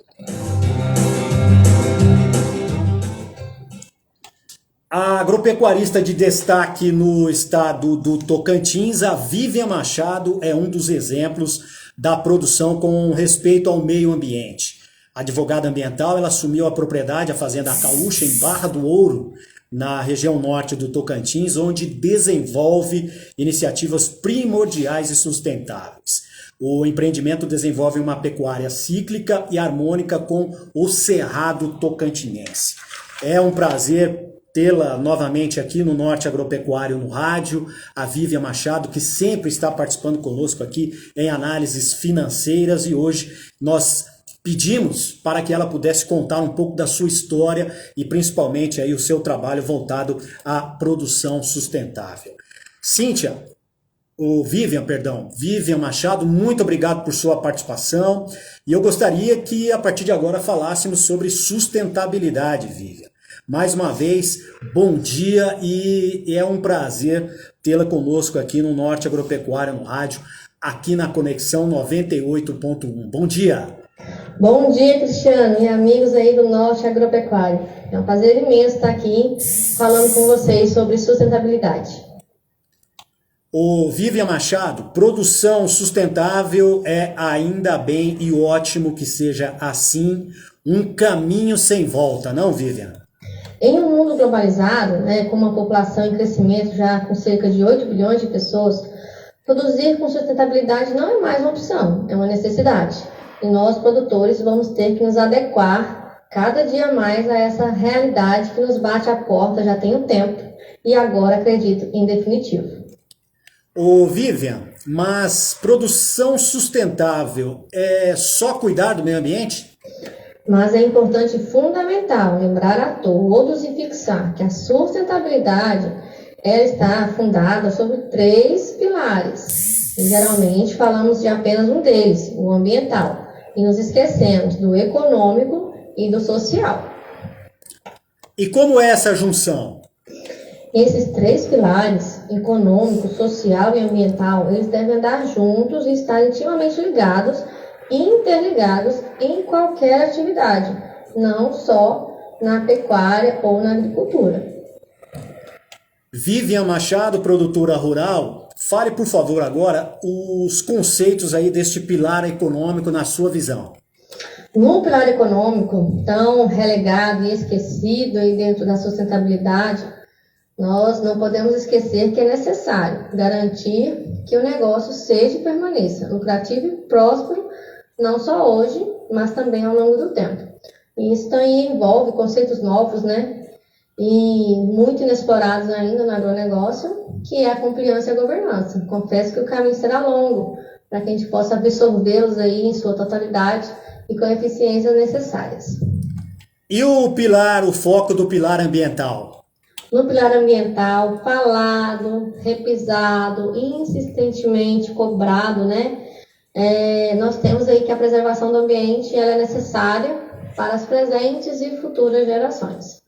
A agropecuarista de destaque no estado do Tocantins, a Vivian Machado, é um dos exemplos da produção com respeito ao meio ambiente. Advogada ambiental, ela assumiu a propriedade, a Fazenda Acaúcha, em Barra do Ouro, na região norte do Tocantins, onde desenvolve iniciativas primordiais e sustentáveis. O empreendimento desenvolve uma pecuária cíclica e harmônica com o Cerrado Tocantinense. É um prazer tê-la novamente aqui no Norte Agropecuário no Rádio, a Vivian Machado, que sempre está participando conosco aqui em análises financeiras, e hoje nós pedimos para que ela pudesse contar um pouco da sua história e principalmente aí o seu trabalho voltado à produção sustentável. Vivian Machado, muito obrigado por sua participação, e eu gostaria que a partir de agora falássemos sobre sustentabilidade, Vivian. Mais uma vez, bom dia, e é um prazer tê-la conosco aqui no Norte Agropecuário no Rádio, aqui na Conexão 98.1. Bom dia! Bom dia, Cristiano e amigos aí do Norte Agropecuário. É um prazer imenso estar aqui falando com vocês sobre sustentabilidade. O Vivian Machado, produção sustentável é, ainda bem e ótimo que seja assim, um caminho sem volta, não, Vivian? Em um mundo globalizado, com uma população em crescimento já com cerca de 8 bilhões de pessoas, produzir com sustentabilidade não é mais uma opção, é uma necessidade. E nós, produtores, vamos ter que nos adequar cada dia mais a essa realidade que nos bate à porta já tem um tempo e agora, acredito, em definitivo. Ô Vivian, mas produção sustentável é só cuidar do meio ambiente? Mas é importante e fundamental lembrar a todos e fixar que a sustentabilidade ela está fundada sobre 3 pilares. E, geralmente falamos de apenas um deles, o ambiental, e nos esquecemos do econômico e do social. E como é essa junção? Esses 3 pilares, econômico, social e ambiental, eles devem andar juntos e estar intimamente ligados interligados em qualquer atividade, não só na pecuária ou na agricultura. Vivian Machado, produtora rural, fale por favor agora os conceitos aí deste pilar econômico na sua visão. No pilar econômico, tão relegado e esquecido aí dentro da sustentabilidade, nós não podemos esquecer que é necessário garantir que o negócio seja e permaneça lucrativo e próspero, não só hoje, mas também ao longo do tempo. E isso também envolve conceitos novos, né? E muito inexplorados ainda no agronegócio, que é a compliance e a governança. Confesso que o caminho será longo para que a gente possa absorvê-los aí em sua totalidade e com eficiências necessárias. E o foco do pilar ambiental? No pilar ambiental, falado, repisado, insistentemente cobrado, né? Nós temos aí que a preservação do ambiente ela é necessária para as presentes e futuras gerações.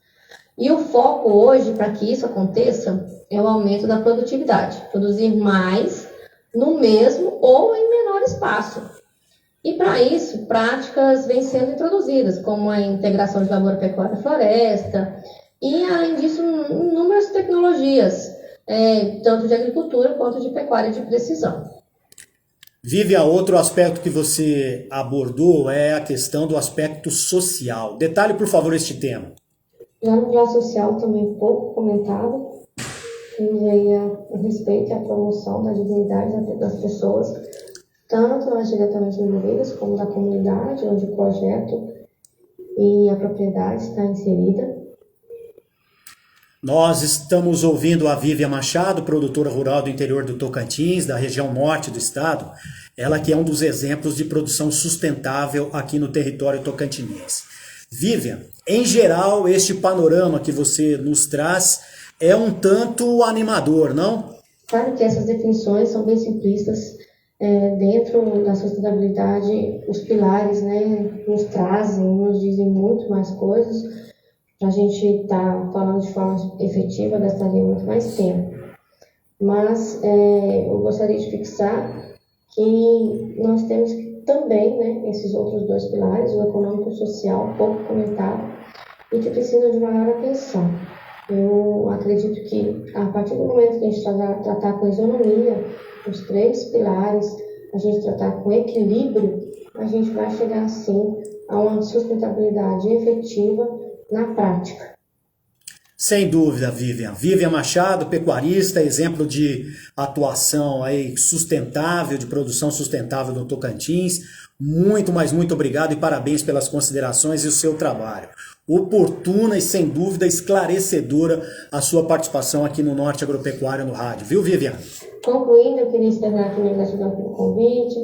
E o foco hoje, para que isso aconteça, é o aumento da produtividade. Produzir mais no mesmo ou em menor espaço. E para isso, práticas vêm sendo introduzidas, como a integração de lavoura, pecuária e floresta, e além disso, inúmeras tecnologias, tanto de agricultura quanto de pecuária de precisão. Vivian, outro aspecto que você abordou é a questão do aspecto social. Detalhe, por favor, este tema. Já no pilar social, também pouco comentado, temos aí a respeito e a promoção da dignidade das pessoas, tanto as diretamente envolvidas como da comunidade, onde o projeto e a propriedade está inserida. Nós estamos ouvindo a Vivian Machado, produtora rural do interior do Tocantins, da região norte do estado, ela que é um dos exemplos de produção sustentável aqui no território tocantinense. Vivian, em geral, este panorama que você nos traz é um tanto animador, não? Claro que essas definições são bem simplistas. Dentro da sustentabilidade, os pilares, né, nos trazem, nos dizem muito mais coisas. Para a gente estar falando de forma efetiva, gastaria muito mais tempo. Mas eu gostaria de fixar que nós temos também, né, esses outros dois pilares, o econômico e o social, pouco comentado, e que precisam de maior atenção. Eu acredito que, a partir do momento que a gente tratar com isonomia, os três pilares, a gente tratar com equilíbrio, a gente vai chegar, sim, a uma sustentabilidade efetiva na prática. Sem dúvida, Vivian. Vivian Machado, pecuarista, exemplo de atuação aí sustentável, de produção sustentável no Tocantins. Muito, mas muito obrigado e parabéns pelas considerações e o seu trabalho. Oportuna e, sem dúvida, esclarecedora a sua participação aqui no Norte Agropecuário no rádio. Viu, Vivian? Concluindo, eu queria externar aqui minha gratidão pelo convite.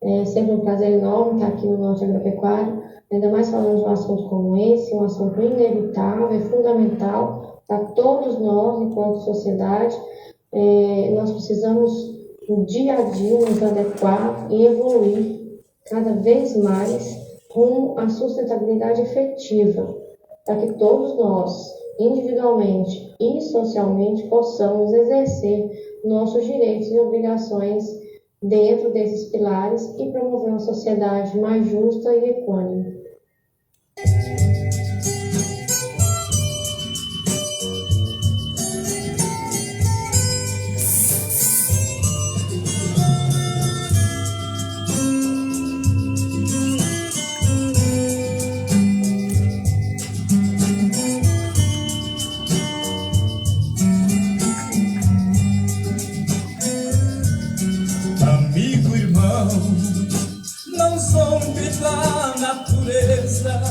É sempre um prazer enorme estar aqui no Norte Agropecuário, ainda mais falando de um assunto como esse, um assunto inevitável e fundamental para todos nós, enquanto sociedade. Nós precisamos, no dia a dia, nos adequar e evoluir cada vez mais rumo à sustentabilidade efetiva, para que todos nós, individualmente e socialmente, possamos exercer nossos direitos e obrigações dentro desses pilares e promover uma sociedade mais justa e equânime. Amigo, irmão, não zombe da natureza.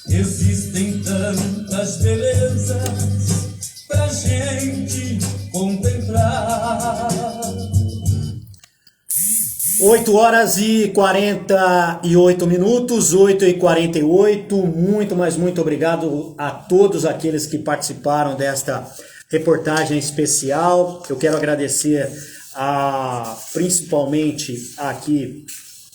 Existem tantas belezas pra gente contemplar. 8 horas e 48 minutos, 8h48. Muito, mas muito obrigado a todos aqueles que participaram desta reportagem especial. Eu quero agradecer principalmente aqui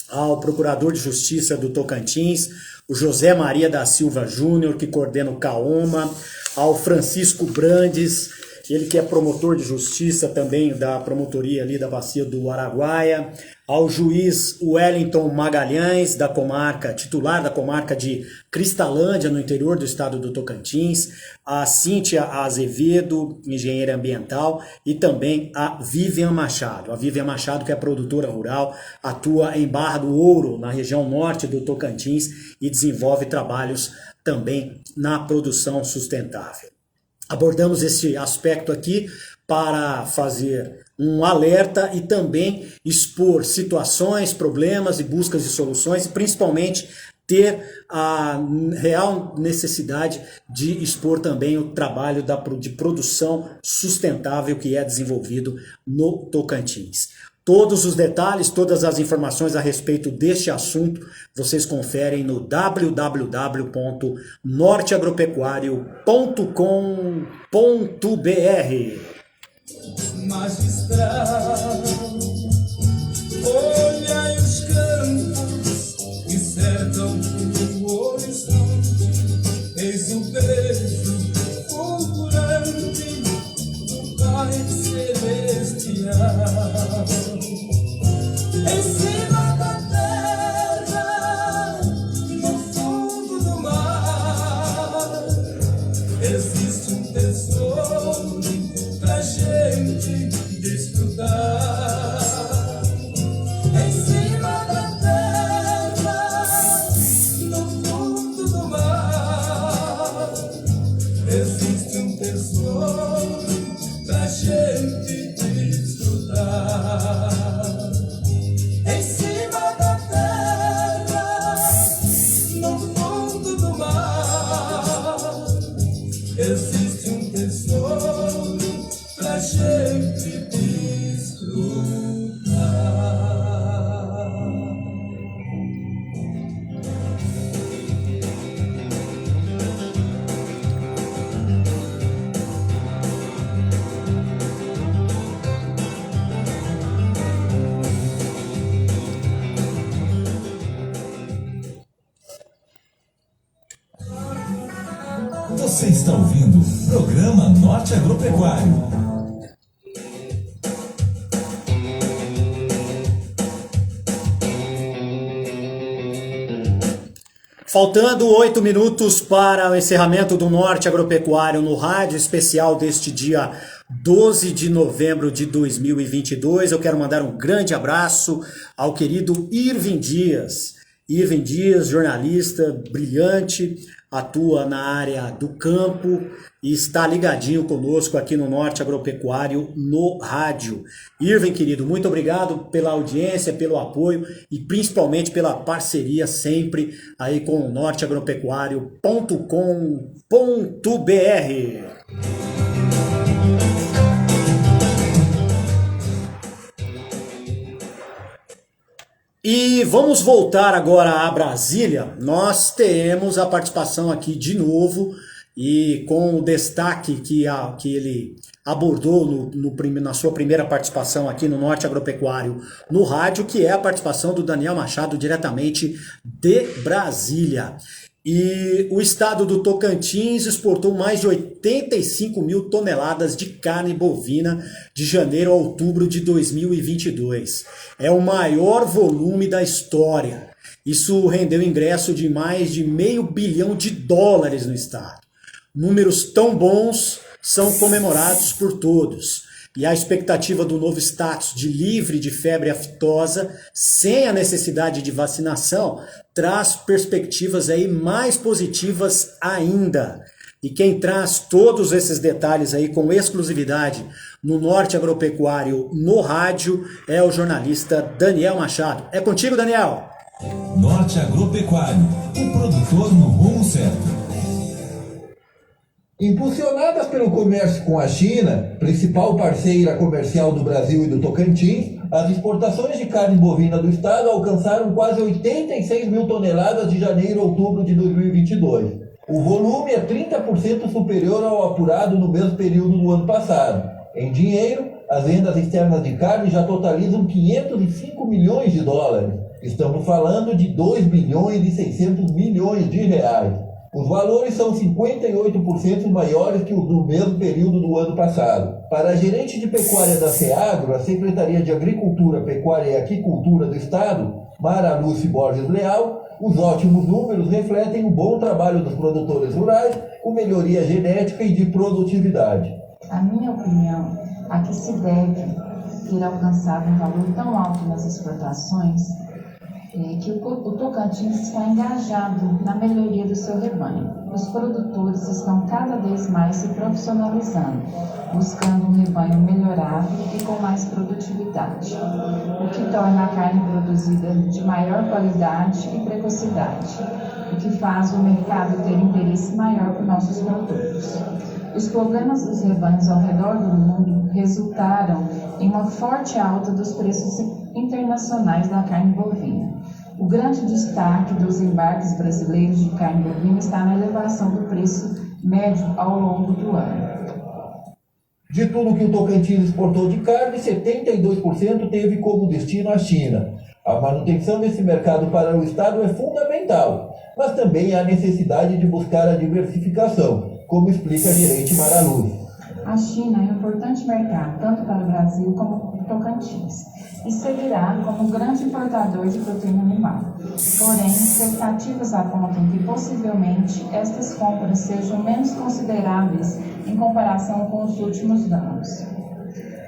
ao Procurador de Justiça do Tocantins, o José Maria da Silva Júnior, que coordena o CAOMA, ao Francisco Brandes, ele que é promotor de justiça também da promotoria ali da Bacia do Araguaia, ao juiz Wellington Magalhães, da comarca, titular da comarca de Cristalândia, no interior do estado do Tocantins, a Cíntia Azevedo, engenheira ambiental, e também a Vivian Machado. A Vivian Machado, que é produtora rural, atua em Barra do Ouro, na região norte do Tocantins, e desenvolve trabalhos também na produção sustentável. Abordamos esse aspecto aqui para fazer um alerta e também expor situações, problemas e buscas de soluções, e principalmente ter a real necessidade de expor também o trabalho de produção sustentável que é desenvolvido no Tocantins. Todos os detalhes, todas as informações a respeito deste assunto, vocês conferem no www.norteagropecuario.com.br. Magistrado, olhai os campos que cercam o horizonte, eis o beijo fulgurante do Pai Celestial. Em cima da terra, no fundo do mar, existe um tesouro pra gente desfrutar. Em cima da terra, no fundo do mar, existe um tesouro pra gente desfrutar. Em cima da terra, no fundo do mar, existe um tesouro pra gente desfrutar. Você está ouvindo o programa Norte Agropecuário. Faltando 8 minutos para o encerramento do Norte Agropecuário no rádio especial deste dia 12 de novembro de 2022, eu quero mandar um grande abraço ao querido Irving Dias. Irving Dias, jornalista brilhante, atua na área do campo e está ligadinho conosco aqui no Norte Agropecuário no rádio. Irving, querido, muito obrigado pela audiência, pelo apoio e principalmente pela parceria sempre aí com o norteagropecuario.com.br. E vamos voltar agora a Brasília. Nós teremos a participação aqui de novo e com o destaque que ele abordou na sua primeira participação aqui no Norte Agropecuário no rádio, que é a participação do Daniel Machado diretamente de Brasília. E o estado do Tocantins exportou mais de 85 mil toneladas de carne bovina de janeiro a outubro de 2022. É o maior volume da história. Isso rendeu ingresso de mais de $500 milhão no estado. Números tão bons são comemorados por todos. E a expectativa do novo status de livre de febre aftosa, sem a necessidade de vacinação, traz perspectivas aí mais positivas ainda. E quem traz todos esses detalhes aí com exclusividade no Norte Agropecuário no rádio é o jornalista Daniel Machado. É contigo, Daniel! Norte Agropecuário, o produtor no rumo certo. Impulsionadas pelo comércio com a China, principal parceira comercial do Brasil e do Tocantins, as exportações de carne bovina do estado alcançaram quase 86 mil toneladas de janeiro a outubro de 2022. O volume é 30% superior ao apurado no mesmo período do ano passado. Em dinheiro, as vendas externas de carne já totalizam 505 milhões de dólares. Estamos falando de 2 bilhões e 600 milhões de reais. Os valores são 58% maiores que os do mesmo período do ano passado. Para a gerente de pecuária da SEAGRO, a Secretaria de Agricultura, Pecuária e Aquicultura do Estado, Mara Lúcia Borges Leal, os ótimos números refletem o bom trabalho dos produtores rurais com melhoria genética e de produtividade. A minha opinião, a que se deve ter alcançado um valor tão alto nas exportações, é que o Tocantins está engajado na melhoria do seu rebanho. Os produtores estão cada vez mais se profissionalizando, buscando um rebanho melhorado e com mais produtividade, o que torna a carne produzida de maior qualidade e precocidade, o que faz o mercado ter interesse maior por nossos produtos. Os problemas dos rebanhos ao redor do mundo resultaram em uma forte alta dos preços internacionais da carne bovina. O grande destaque dos embarques brasileiros de carne bovina está na elevação do preço médio ao longo do ano. De tudo que o Tocantins exportou de carne, 72% teve como destino a China. A manutenção desse mercado para o Estado é fundamental, mas também há necessidade de buscar a diversificação, como explica a gerente Mara Luz. A China é um importante mercado, tanto para o Brasil como para o Tocantins, e seguirá como um grande importador de proteína animal. Porém, expectativas apontam que possivelmente estas compras sejam menos consideráveis em comparação com os últimos anos.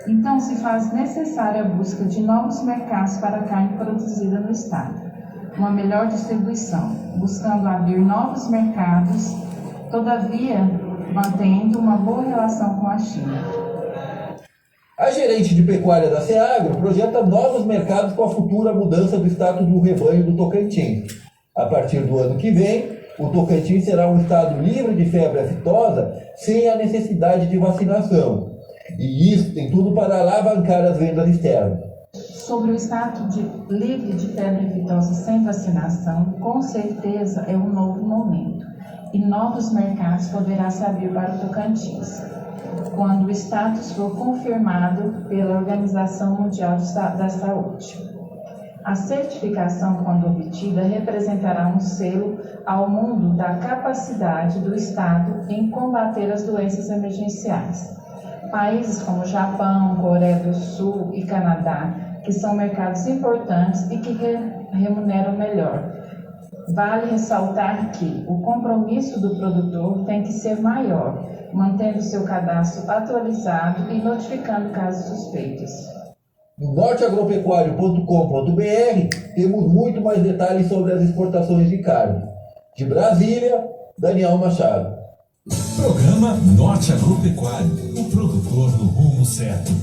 Então, se faz necessária a busca de novos mercados para a carne produzida no estado, uma melhor distribuição, buscando abrir novos mercados, todavia mantendo uma boa relação com a China. A gerente de pecuária da SEAGRO projeta novos mercados com a futura mudança do status do rebanho do Tocantins. A partir do ano que vem, o Tocantins será um estado livre de febre aftosa sem a necessidade de vacinação. E isso tem tudo para alavancar as vendas externas. Sobre o status livre de febre aftosa sem vacinação, com certeza é um novo momento. E novos mercados poderá se abrir para o Tocantins, quando o status for confirmado pela Organização Mundial da Saúde. A certificação, quando obtida, representará um selo ao mundo da capacidade do Estado em combater as doenças emergenciais. Países como Japão, Coreia do Sul e Canadá, que são mercados importantes e que remuneram melhor. Vale ressaltar que o compromisso do produtor tem que ser maior, mantendo seu cadastro atualizado e notificando casos suspeitos. No norteagropecuario.com.br temos muito mais detalhes sobre as exportações de carne. De Brasília, Daniel Machado. Programa Norte Agropecuário, o produtor do rumo certo.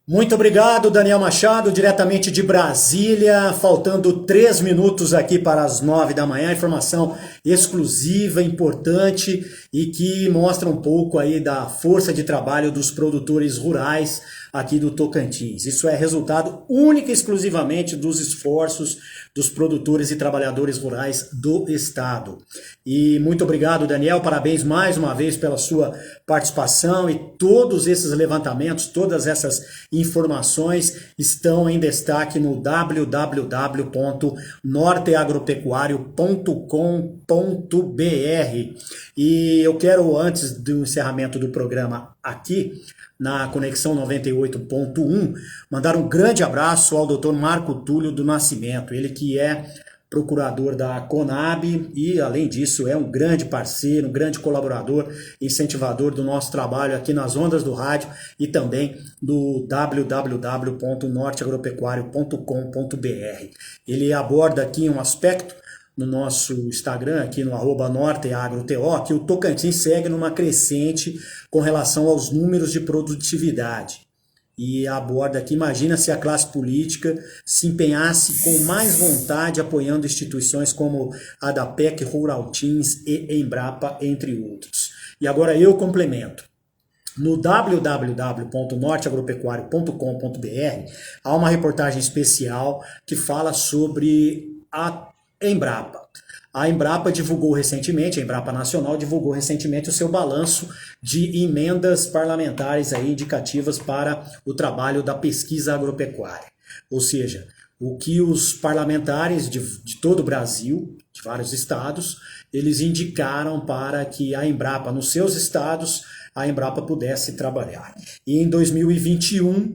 Muito obrigado, Daniel Machado, diretamente de Brasília, faltando 3 minutos aqui para as 9 da manhã, informação exclusiva, importante e que mostra um pouco aí da força de trabalho dos produtores rurais aqui do Tocantins. Isso é resultado único e exclusivamente dos esforços dos produtores e trabalhadores rurais do estado. E muito obrigado, Daniel, parabéns mais uma vez pela sua participação e todos esses levantamentos, todas essas informações estão em destaque no www.norteagropecuario.com.br. E eu quero, antes do encerramento do programa aqui, na Conexão 98.1, mandar um grande abraço ao Dr. Marco Túlio do Nascimento, ele que é procurador da Conab e, além disso, é um grande parceiro, um grande colaborador, incentivador do nosso trabalho aqui nas ondas do rádio e também do www.norteagropecuario.com.br. Ele aborda aqui um aspecto no nosso Instagram, aqui no @norteagroto, que o Tocantins segue numa crescente com relação aos números de produtividade. E aborda aqui, imagina se a classe política se empenhasse com mais vontade apoiando instituições como a da PEC, Ruraltins e Embrapa, entre outros. E agora eu complemento. No www.norteagropecuario.com.br há uma reportagem especial que fala sobre a Embrapa. A Embrapa divulgou recentemente, a Embrapa Nacional divulgou recentemente o seu balanço de emendas parlamentares aí indicativas para o trabalho da pesquisa agropecuária. Ou seja, o que os parlamentares de todo o Brasil, de vários estados, eles indicaram para que a Embrapa, nos seus estados, a Embrapa pudesse trabalhar. E em 2021,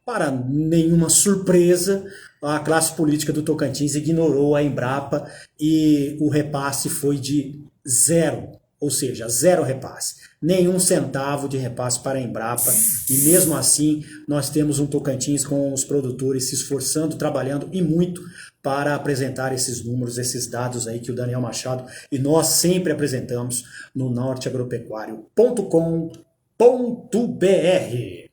para nenhuma surpresa, a classe política do Tocantins ignorou a Embrapa e o repasse foi de zero, ou seja, zero repasse. Nenhum centavo de repasse para a Embrapa, e mesmo assim nós temos um Tocantins com os produtores se esforçando, trabalhando e muito para apresentar esses números, esses dados aí que o Daniel Machado e nós sempre apresentamos no norteagropecuario.com.br.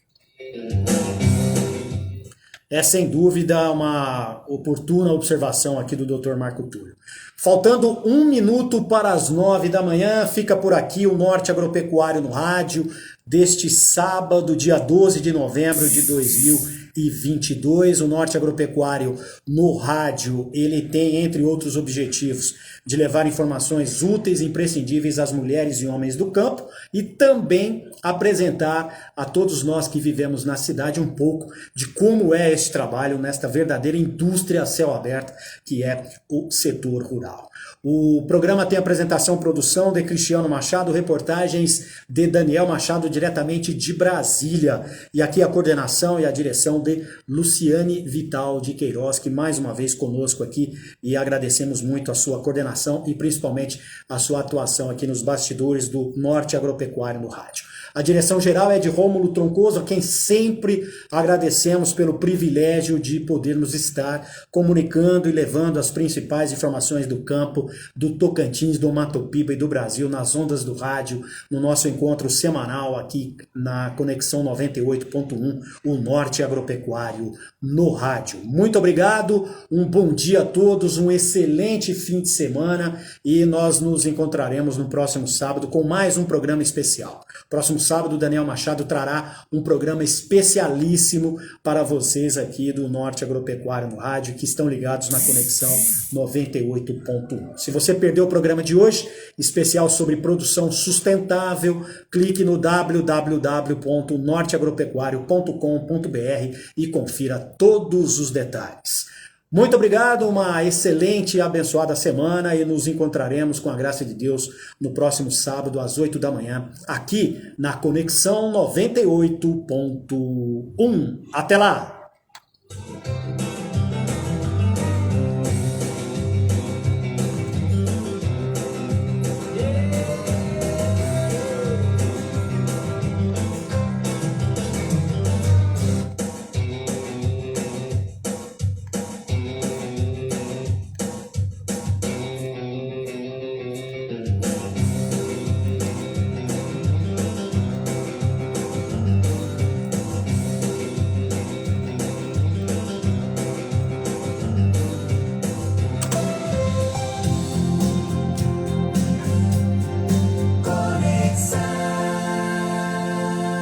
É sem dúvida uma oportuna observação aqui do Dr. Marco Túlio. Faltando 1 minuto para as 9 da manhã, fica por aqui o Norte Agropecuário no Rádio, deste sábado, dia 12 de novembro de 2022. O Norte Agropecuário no Rádio, ele tem, entre outros objetivos, de levar informações úteis e imprescindíveis às mulheres e homens do campo e também apresentar a todos nós que vivemos na cidade um pouco de como é esse trabalho nesta verdadeira indústria a céu aberto que é o setor rural. O programa tem apresentação e produção de Cristiano Machado, reportagens de Daniel Machado diretamente de Brasília. E aqui a coordenação e a direção de Luciane Vital de Queiroz, que mais uma vez conosco aqui, e agradecemos muito a sua coordenação e principalmente a sua atuação aqui nos bastidores do Norte Agropecuário no Rádio. A direção geral é de Rômulo Troncoso, a quem sempre agradecemos pelo privilégio de podermos estar comunicando e levando as principais informações do campo, do Tocantins, do Mato Piba e do Brasil nas ondas do rádio, no nosso encontro semanal aqui na Conexão 98.1, o Norte Agropecuário no Rádio. Muito obrigado, um bom dia a todos, um excelente fim de semana e nós nos encontraremos no próximo sábado com mais um programa especial. Próximo sábado, Daniel Machado trará um programa especialíssimo para vocês aqui do Norte Agropecuário no Rádio, que estão ligados na Conexão 98.1. Se você perdeu o programa de hoje, especial sobre produção sustentável, clique no www.norteagropecuario.com.br e confira todos os detalhes. Muito obrigado, uma excelente e abençoada semana e nos encontraremos com a graça de Deus no próximo sábado às 8 da manhã, aqui na Conexão 98.1. Até lá!